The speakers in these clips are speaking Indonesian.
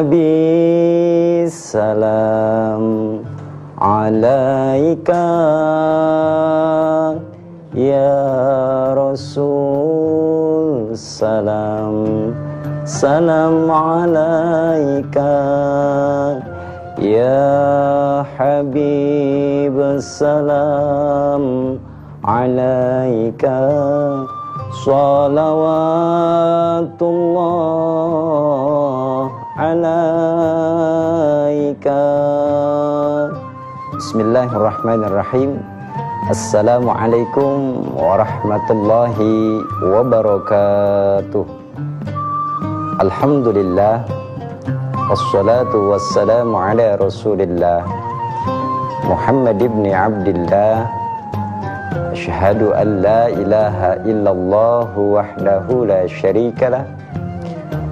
Nabi salam alaika, ya Rasul salam, salam alaika, ya Habib salam alaika, salawatullah alaika. Bismillahirrahmanirrahim. Assalamualaikum warahmatullahi wabarakatuh. Alhamdulillah, wassalatu wassalamu ala rasulillah Muhammad ibn Abdillah. Asyhadu an la ilaha illallah wahdahu la syarikalah,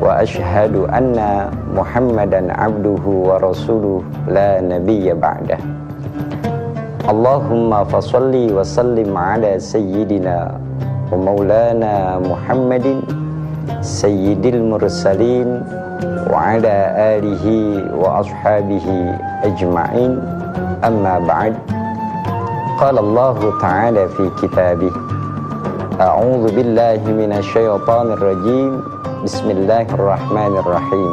wa asyhadu anna Muhammadan abduhu wa rasuluh la nabiyya ba'dah. Allahumma fasalli wa sallim ala sayyidina wa maulana Muhammadin sayyidil mursalin wa ala alihi wa ashabihi ajma'in. Amma ba'd. Qala Allah ta'ala fi kitabih, a'udzu billahi minasy syaithanir rajim. Bismillahirrahmanirrahim.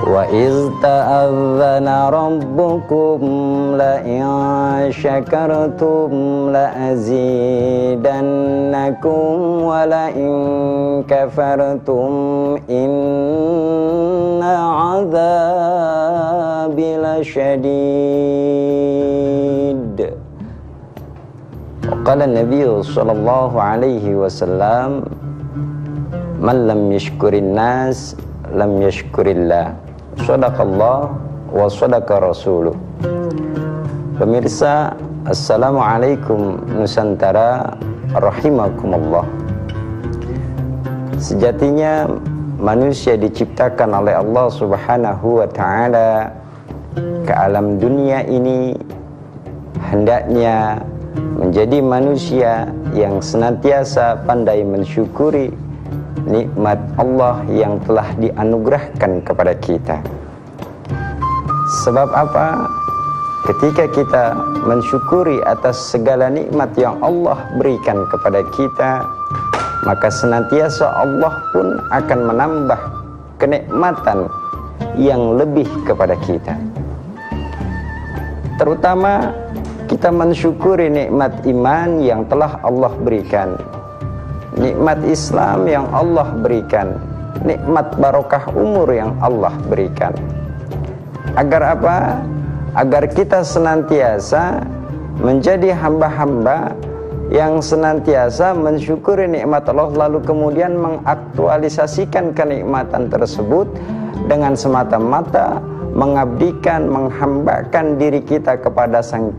Wa iz ta'adzana rabbukum la in syakartum la azidannakum wa la in kafartum inna 'adzabi lasyadid. Qala Nabi sallallahu alaihi wasallam, man lam yashkurin nas lam yashkurillah. Shadaqallah wa shadaqa rasuluh. Pemirsa, assalamualaikum Nusantara rahimakumullah. Sejatinya manusia diciptakan oleh Allah Subhanahu wa ta'ala ke alam dunia ini hendaknya menjadi manusia yang senantiasa pandai mensyukuri nikmat Allah yang telah dianugerahkan kepada kita. Sebab apa? Ketika kita mensyukuri atas segala nikmat yang Allah berikan kepada kita, maka senantiasa Allah pun akan menambah kenikmatan yang lebih kepada kita. Terutama kita mensyukuri nikmat iman yang telah Allah berikan, nikmat Islam yang Allah berikan, nikmat barokah umur yang Allah berikan. Agar apa? Agar kita senantiasa menjadi hamba-hamba yang senantiasa mensyukuri nikmat Allah, lalu kemudian mengaktualisasikan kenikmatan tersebut dengan semata-mata mengabdikan, menghambakan diri kita kepada Sang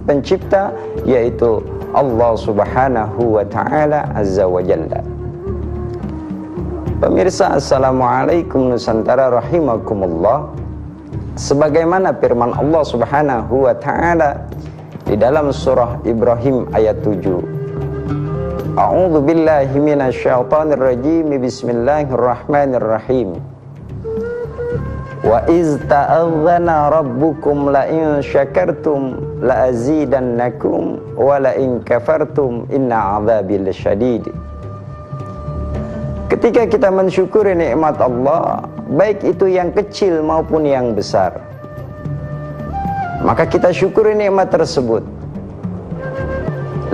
Pencipta, yaitu Allah Subhanahu wa ta'ala azza wa jalla. Pemirsa, assalamualaikum Nusantara rahimakumullah. Sebagaimana firman Allah Subhanahu wa ta'ala di dalam surah Ibrahim ayat 7. A'udzu billahi minasy syaithanir rajim. Bismillahirrahmanirrahim. Wa iz ta'adzana rabbukum la in syakartum la azidannakum wa la in kafartum inna 'adzabi lasyadid. Ketika kita mensyukuri nikmat Allah, baik itu yang kecil maupun yang besar, maka kita syukuri nikmat tersebut.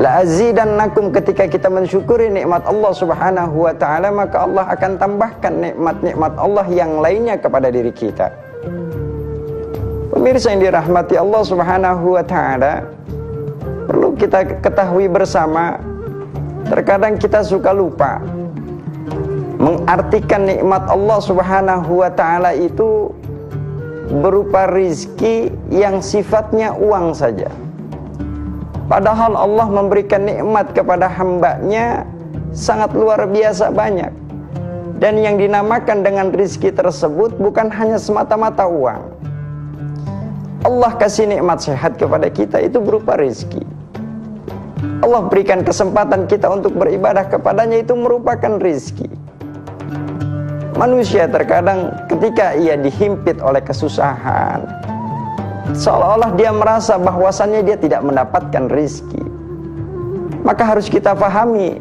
La azidannakum, ketika kita mensyukuri nikmat Allah Subhanahu wa ta'ala, maka Allah akan tambahkan nikmat-nikmat Allah yang lainnya kepada diri kita. Pemirsa yang dirahmati Allah Subhanahu wa ta'ala, perlu kita ketahui bersama, terkadang kita suka lupa mengartikan nikmat Allah Subhanahu wa ta'ala itu berupa rizki yang sifatnya uang saja. Padahal Allah memberikan nikmat kepada hambanya sangat luar biasa banyak. Dan yang dinamakan dengan rizki tersebut bukan hanya semata-mata uang. Allah kasih nikmat sehat kepada kita, itu berupa rizki. Allah berikan kesempatan kita untuk beribadah kepadanya, itu merupakan rizki. Manusia terkadang ketika ia dihimpit oleh kesusahan, seolah-olah dia merasa bahwasannya dia tidak mendapatkan rizki. Maka harus kita pahami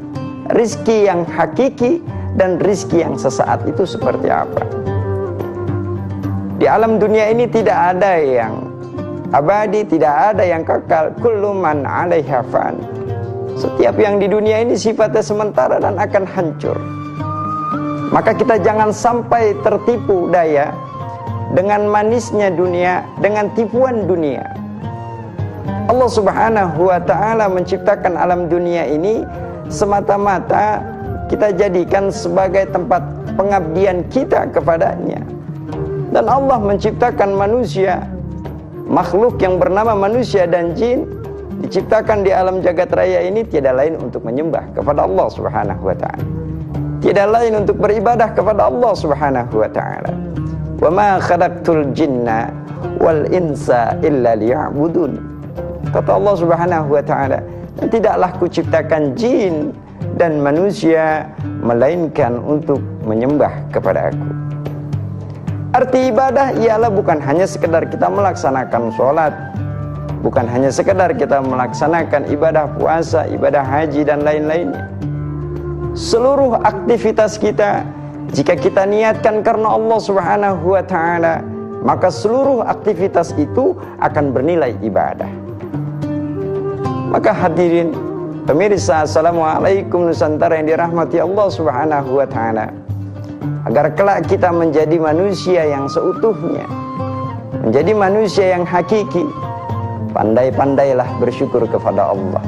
rizki yang hakiki dan rizki yang sesaat itu seperti apa. Di alam dunia ini tidak ada yang abadi, tidak ada yang kekal. Kullu man 'alaiha fan. Setiap yang di dunia ini sifatnya sementara dan akan hancur. Maka kita jangan sampai tertipu daya dengan manisnya dunia, dengan tipuan dunia. Allah Subhanahu wa ta'ala menciptakan alam dunia ini semata-mata kita jadikan sebagai tempat pengabdian kita kepadanya. Dan Allah menciptakan manusia, makhluk yang bernama manusia dan jin, diciptakan di alam jagat raya ini tiada lain untuk menyembah kepada Allah Subhanahu wa ta'ala, tiada lain untuk beribadah kepada Allah Subhanahu wa ta'ala. Wa ma khalaqtul jinna wal insa illa liya'budun. Kata Allah Subhanahu wa ta'ala, dan tidaklah kuciptakan jin dan manusia melainkan untuk menyembah kepada aku. Arti ibadah ialah bukan hanya sekedar kita melaksanakan sholat, bukan hanya sekedar kita melaksanakan ibadah puasa, ibadah haji dan lain-lainnya. Seluruh aktivitas kita, jika kita niatkan karena Allah Subhanahu wa ta'ala, maka seluruh aktivitas itu akan bernilai ibadah. Maka hadirin pemirsa, assalamualaikum Nusantara yang dirahmati Allah Subhanahu wa ta'ala, agar kelak kita menjadi manusia yang seutuhnya, menjadi manusia yang hakiki, pandai-pandailah bersyukur kepada Allah.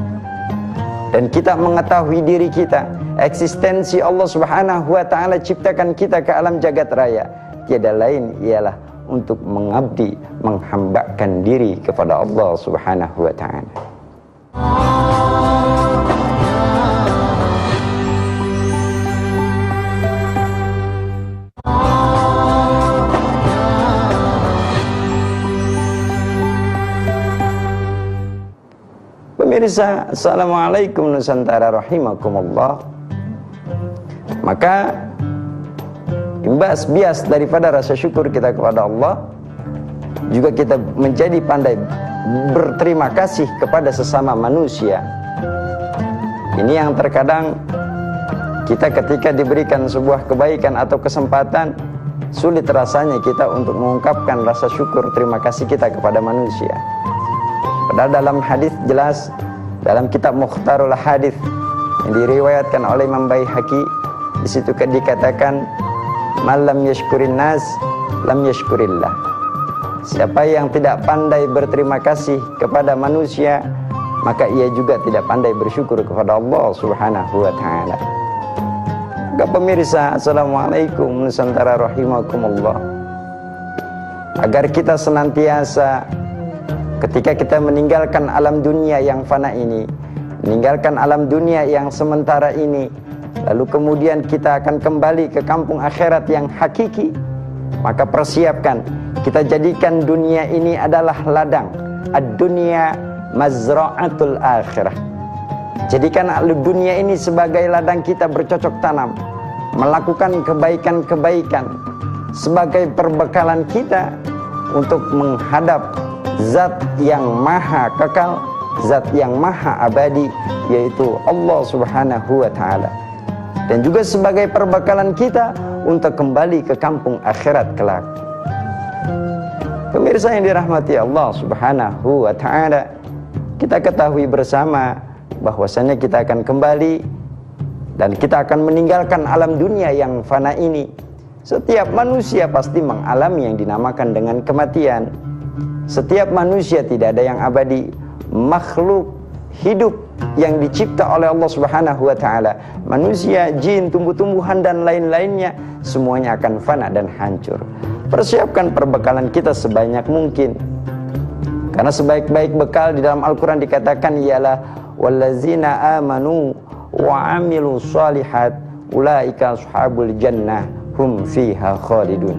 Dan kita mengetahui diri kita, eksistensi Allah Subhanahu wa ta'ala ciptakan kita ke alam jagat raya tiada lain ialah untuk mengabdi, menghambakan diri kepada Allah Subhanahu wa ta'ala. Pemirsa, assalamualaikum Nusantara rahimakumullah. Maka imbas bias daripada rasa syukur kita kepada Allah, juga kita menjadi pandai berterima kasih kepada sesama manusia. Ini yang terkadang kita ketika diberikan sebuah kebaikan atau kesempatan, sulit rasanya kita untuk mengungkapkan rasa syukur terima kasih kita kepada manusia. Padahal dalam hadis jelas, dalam kitab Mukhtarul Hadis yang diriwayatkan oleh Imam Baihaqi, di situ dikatakan, "Man lam yashkurin nas, lam yashkurillah." Siapa yang tidak pandai berterima kasih kepada manusia, maka ia juga tidak pandai bersyukur kepada Allah Subhanahu wa ta'ala. Maka pemirsa, assalamualaikum Nusantara rahimakumullah, agar kita senantiasa ketika kita meninggalkan alam dunia yang fana ini, meninggalkan alam dunia yang sementara ini, lalu kemudian kita akan kembali ke kampung akhirat yang hakiki, maka persiapkan, kita jadikan dunia ini adalah ladang. Ad-dunya mazra'atul akhirah. Jadikan dunia ini sebagai ladang kita bercocok tanam, melakukan kebaikan-kebaikan sebagai perbekalan kita untuk menghadap Zat yang maha kekal, Zat yang maha abadi, yaitu Allah Subhanahu wa ta'ala. Dan juga sebagai perbekalan kita untuk kembali ke kampung akhirat kelak. Pemirsa yang dirahmati Allah Subhanahu wa ta'ala, kita ketahui bersama bahwasanya kita akan kembali dan kita akan meninggalkan alam dunia yang fana ini. Setiap manusia pasti mengalami yang dinamakan dengan kematian. Setiap manusia tidak ada yang abadi. Makhluk hidup yang dicipta oleh Allah Subhanahu wa ta'ala, manusia, jin, tumbuh-tumbuhan dan lain-lainnya, semuanya akan fana dan hancur. Persiapkan perbekalan kita sebanyak mungkin, karena sebaik-baik bekal di dalam Al-Quran dikatakan ialah wallazina amanu wa amilu shalihat ulaika ashabul jannah hum fiha khalidun.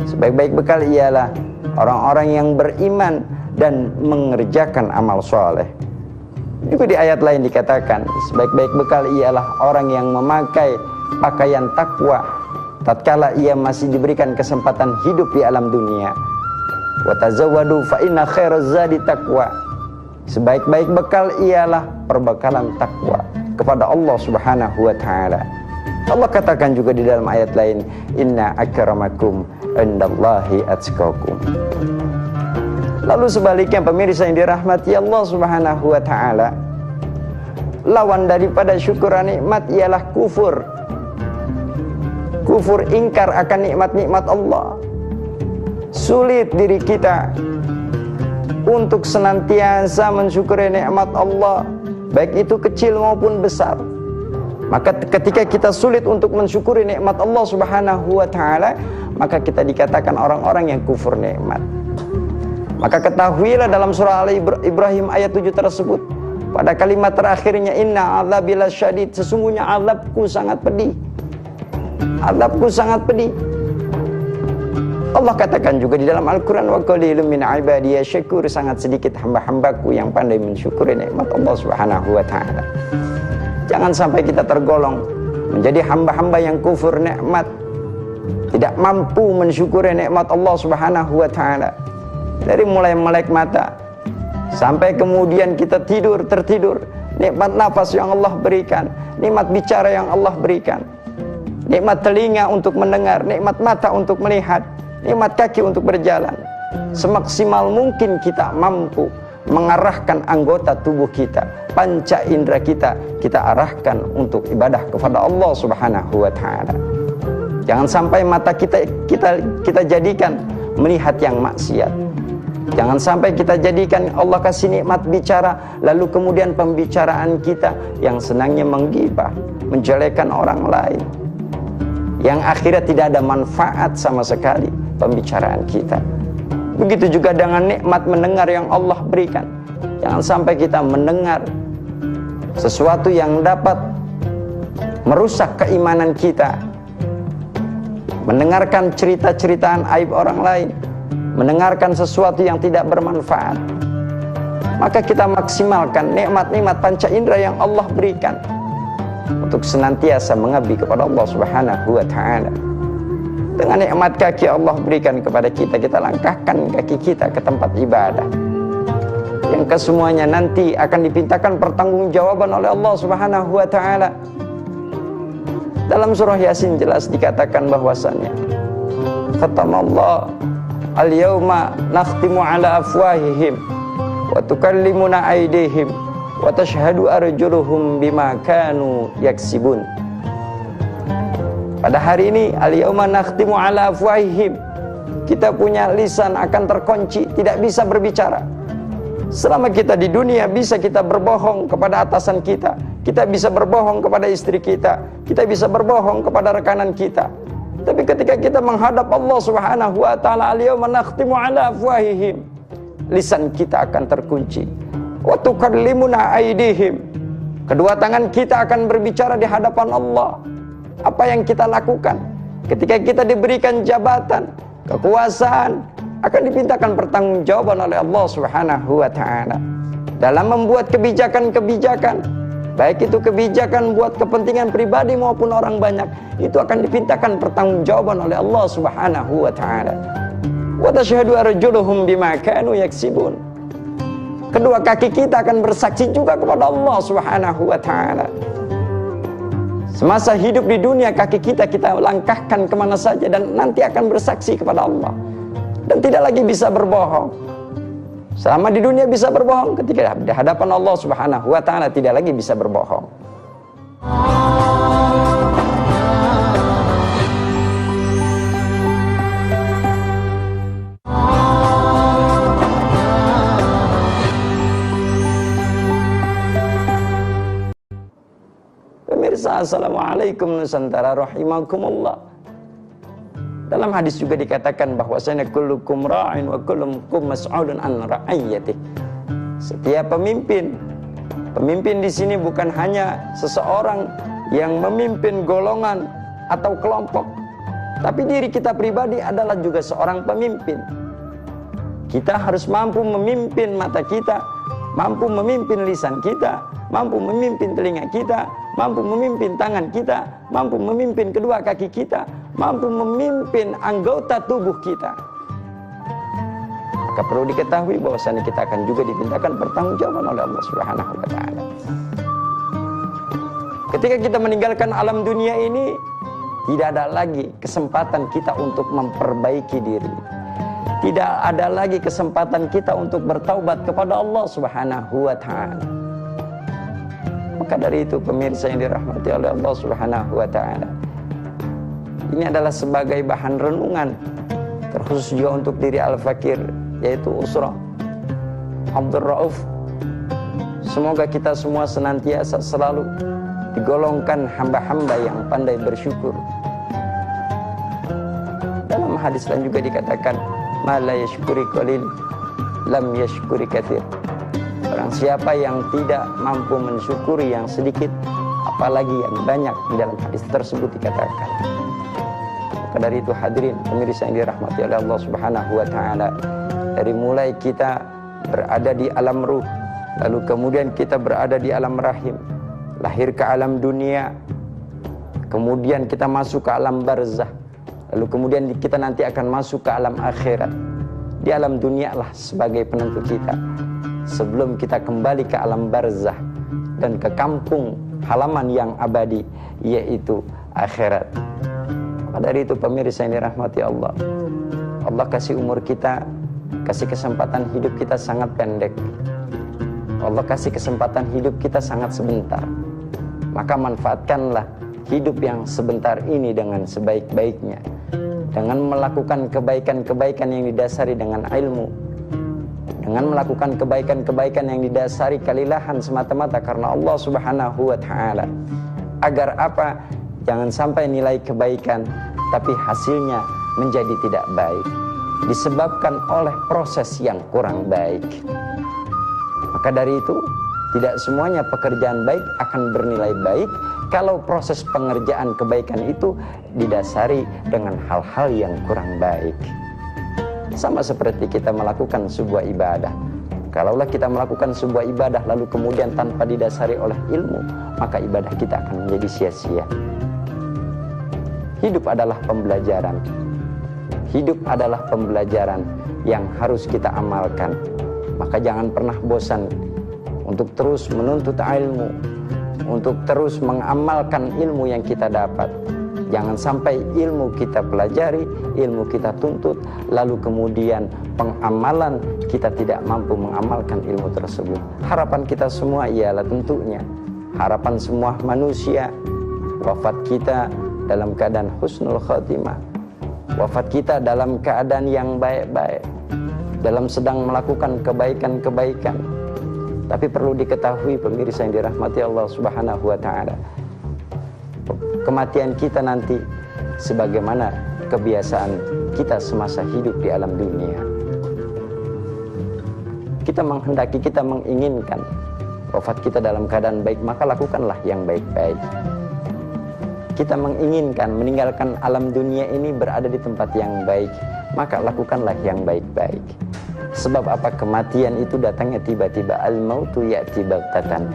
Sebaik-baik bekal ialah orang-orang yang beriman dan mengerjakan amal soleh. Juga di ayat lain dikatakan, sebaik-baik bekal ialah orang yang memakai pakaian takwa, tatkala ia masih diberikan kesempatan hidup di alam dunia. Wa tazawwadu fa inna khairaz zadi taqwa. Sebaik-baik bekal ialah perbekalan takwa kepada Allah Subhanahu wa taala. Allah katakan juga di dalam ayat lain, inna akramakum indallahi atqakum. Lalu sebaliknya pemirsa yang dirahmati Allah Subhanahu wa taala, lawan daripada syukur nikmat ialah kufur. Kufur, ingkar akan nikmat-nikmat Allah. Sulit diri kita untuk senantiasa mensyukuri nikmat Allah, baik itu kecil maupun besar. Maka ketika kita sulit untuk mensyukuri nikmat Allah Subhanahu wa taala, maka kita dikatakan orang-orang yang kufur nikmat. Maka ketahuilah dalam surah Al-Ibrahim ayat 7 tersebut, pada kalimat terakhirnya, inna azabi lasyadid, sesungguhnya azabku sangat pedih. Azabku sangat pedih. Allah katakan juga di dalam Al-Quran, wa qalilun min ibadiy syakur, sangat sedikit hamba-hambaku yang pandai mensyukuri nikmat Allah Subhanahu wa taala. Jangan sampai kita tergolong menjadi hamba-hamba yang kufur nikmat, tidak mampu mensyukuri nikmat Allah Subhanahu wa taala. Dari mulai melek mata sampai kemudian kita tertidur, nikmat nafas yang Allah berikan, nikmat bicara yang Allah berikan, nikmat telinga untuk mendengar, nikmat mata untuk melihat, nikmat kaki untuk berjalan. Semaksimal mungkin kita mampu mengarahkan anggota tubuh kita, panca indera kita arahkan untuk ibadah kepada Allah Subhanahu wa taala. Jangan sampai mata kita jadikan melihat yang maksiat. Jangan sampai kita jadikan Allah kasih nikmat bicara, lalu kemudian pembicaraan kita yang senangnya menggibah, menjelekan orang lain, yang akhirnya tidak ada manfaat sama sekali pembicaraan kita. Begitu juga dengan nikmat mendengar yang Allah berikan. Jangan sampai kita mendengar sesuatu yang dapat merusak keimanan kita, mendengarkan cerita-ceritaan aib orang lain, mendengarkan sesuatu yang tidak bermanfaat. Maka kita maksimalkan nikmat-nikmat panca indera yang Allah berikan untuk senantiasa mengabdi kepada Allah Subhanahu wa taala. Dengan nikmat kaki Allah berikan kepada kita, kita langkahkan kaki kita ke tempat ibadah, yang kesemuanya nanti akan dipintakan pertanggungjawaban oleh Allah Subhanahu wa taala. Dalam surah Yasin jelas dikatakan bahwasannya, khatamallah al-yawma nakhtimu ala afwahihim wa tukallimuna aydihim wa tashhadu arjuluhum bima kanu yaksibun. Pada hari ini, al-yawma nakhtimu ala afwahihim, kita punya lisan akan terkunci, tidak bisa berbicara. Selama kita di dunia bisa kita berbohong kepada atasan kita bisa berbohong kepada istri kita bisa berbohong kepada rekanan kita. Tapi ketika kita menghadap Allah Subhanahu wa taala, al-yawma nakhtimu ala afwahihim, lisan kita akan terkunci. Wa tukallimuna aydihim, kedua tangan kita akan berbicara di hadapan Allah. Apa yang kita lakukan ketika kita diberikan jabatan, kekuasaan, akan dipintakan pertanggungjawaban oleh Allah Subhanahu wa taala. Dalam membuat kebijakan-kebijakan, baik itu kebijakan buat kepentingan pribadi maupun orang banyak, itu akan dipintakan pertanggungjawaban oleh Allah Subhanahu wa taala. Wa tashhadu arjuluhum bima kanu yaksibun, kedua kaki kita akan bersaksi juga kepada Allah Subhanahu wa taala. Semasa hidup di dunia, kaki kita langkahkan kemana saja dan nanti akan bersaksi kepada Allah, dan tidak lagi bisa berbohong. Selama di dunia bisa berbohong, ketika di hadapan Allah Subhanahu wa taala tidak lagi bisa berbohong. Pemirsa, assalamualaikum Nusantara rahimakumullah. Dalam hadis juga dikatakan bahwasanya kullukum ra'in wa kullukum mas'ulun an ra'iyatih. Setiap pemimpin di sini bukan hanya seseorang yang memimpin golongan atau kelompok, tapi diri kita pribadi adalah juga seorang pemimpin. Kita harus mampu memimpin mata kita, mampu memimpin lisan kita, mampu memimpin telinga kita, mampu memimpin tangan kita, mampu memimpin kedua kaki kita, mampu memimpin anggota tubuh kita, maka perlu diketahui bahwasanya kita akan juga dimintakan pertanggungjawaban oleh Allah Subhanahu wa taala. Ketika kita meninggalkan alam dunia ini, tidak ada lagi kesempatan kita untuk memperbaiki diri. Tidak ada lagi kesempatan kita untuk bertaubat kepada Allah Subhanahu wa taala. Maka dari itu pemirsa yang dirahmati oleh Allah Subhanahu wa taala, ini adalah sebagai bahan renungan terkhusus juga untuk diri al-fakir, yaitu Usra Abdul Rauf. Semoga kita semua senantiasa selalu digolongkan hamba-hamba yang pandai bersyukur. Dalam hadis lain juga dikatakan, ma la yashkuri qalil lam yashkuri katsir. Barang siapa yang tidak mampu mensyukuri yang sedikit, apalagi yang banyak. Di dalam hadis tersebut dikatakan. Maka dari itu hadirin pemirsa yang dirahmati oleh Allah Subhanahu wa taala, dari mulai kita berada di alam ruh, lalu kemudian kita berada di alam rahim, lahir ke alam dunia, kemudian kita masuk ke alam barzah, lalu kemudian kita nanti akan masuk ke alam akhirat. Di alam dunia lah sebagai penentu kita sebelum kita kembali ke alam barzah dan ke kampung halaman yang abadi, yaitu akhirat. Maka dari itu pemirsa yang dirahmati Allah, Allah kasih umur kita, kasih kesempatan hidup kita sangat pendek. Allah kasih kesempatan hidup kita sangat sebentar. Maka manfaatkanlah hidup yang sebentar ini dengan sebaik-baiknya, dengan melakukan kebaikan-kebaikan yang didasari dengan ilmu, dengan melakukan kebaikan-kebaikan yang didasari kalilahan semata-mata karena Allah Subhanahu wa taala. Agar apa? Jangan sampai nilai kebaikan tapi hasilnya menjadi tidak baik, disebabkan oleh proses yang kurang baik. Maka dari itu, tidak semuanya pekerjaan baik akan bernilai baik kalau proses pengerjaan kebaikan itu didasari dengan hal-hal yang kurang baik. Sama seperti kita melakukan sebuah ibadah. Kalaulah kita melakukan sebuah ibadah lalu kemudian tanpa didasari oleh ilmu, maka ibadah kita akan menjadi sia-sia. Hidup adalah pembelajaran. Hidup adalah pembelajaran yang harus kita amalkan. Maka jangan pernah bosan untuk terus menuntut ilmu, untuk terus mengamalkan ilmu yang kita dapat. Jangan sampai ilmu kita pelajari, ilmu kita tuntut, lalu kemudian pengamalan kita tidak mampu mengamalkan ilmu tersebut. Harapan kita semua ialah tentunya, harapan semua manusia, wafat kita dalam keadaan husnul khatimah, wafat kita dalam keadaan yang baik-baik, dalam sedang melakukan kebaikan-kebaikan. Tapi perlu diketahui pemirsa yang dirahmati Allah Subhanahu wa taala, kematian kita nanti sebagaimana kebiasaan kita semasa hidup di alam dunia. Kita menghendaki, kita menginginkan wafat kita dalam keadaan baik, maka lakukanlah yang baik-baik. Kita menginginkan meninggalkan alam dunia ini berada di tempat yang baik, maka lakukanlah yang baik-baik. Sebab apa? Kematian itu datangnya tiba-tiba. Al-mautu ya'ti baghtatan.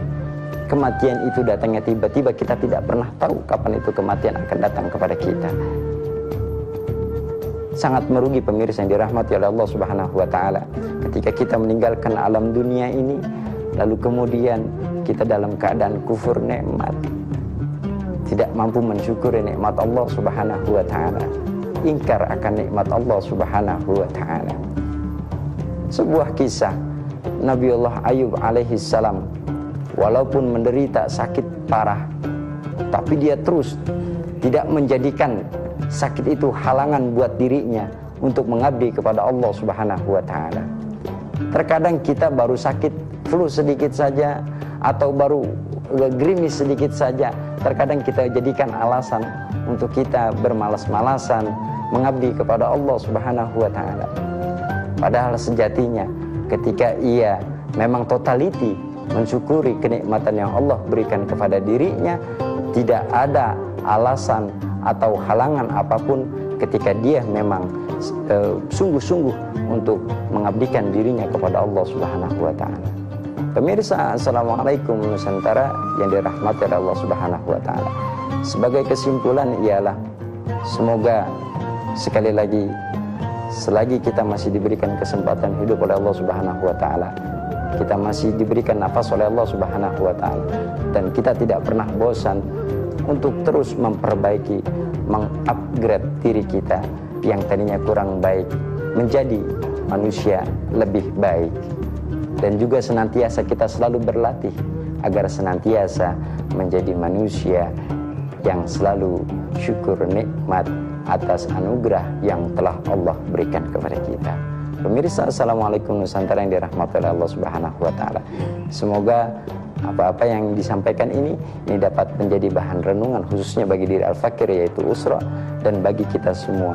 Kematian itu datangnya tiba-tiba, kita tidak pernah tahu kapan itu kematian akan datang kepada kita. Sangat merugi pemirsa yang dirahmati oleh Allah Subhanahu wa taala ketika kita meninggalkan alam dunia ini lalu kemudian kita dalam keadaan kufur nikmat, tidak mampu mensyukuri nikmat Allah Subhanahu wa taala, ingkar akan nikmat Allah Subhanahu wa taala. Sebuah kisah Nabiullah Ayub alaihi salam, walaupun menderita sakit parah, tapi dia terus tidak menjadikan sakit itu halangan buat dirinya untuk mengabdi kepada Allah Subhanahu wa taala. Terkadang kita baru sakit flu sedikit saja atau baru gerimis sedikit saja, terkadang kita jadikan alasan untuk kita bermalas-malasan mengabdi kepada Allah Subhanahu wa taala. Padahal sejatinya ketika ia memang totaliti mensyukuri kenikmatan yang Allah berikan kepada dirinya, tidak ada alasan atau halangan apapun ketika dia memang sungguh-sungguh untuk mengabdikan dirinya kepada Allah Subhanahu wa taala. Pemirsa, Assalamualaikum Nusantara yang dirahmati oleh Allah Subhanahu wa taala. Sebagai kesimpulan ialah Semoga sekali lagi, selagi kita masih diberikan kesempatan hidup oleh Allah Subhanahu wa taala, kita masih diberikan nafas oleh Allah Subhanahu wa taala, dan kita tidak pernah bosan untuk terus memperbaiki, mengupgrade diri kita yang tadinya kurang baik menjadi manusia lebih baik. Dan juga senantiasa kita selalu berlatih agar senantiasa menjadi manusia yang selalu syukur nikmat atas anugerah yang telah Allah berikan kepada kita. Pemirsa, Assalamualaikum Nusantara yang dirahmati oleh Allah Subhanahu wa taala. Semoga apa-apa yang disampaikan ini dapat menjadi bahan renungan khususnya bagi diri Al-Fakir, yaitu Usra, dan bagi kita semua.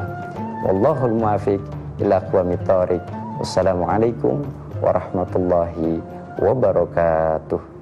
Wallahul muwaffiq ila aqwamit thoriq. Wassalamualaikum warahmatullahi wabarakatuh.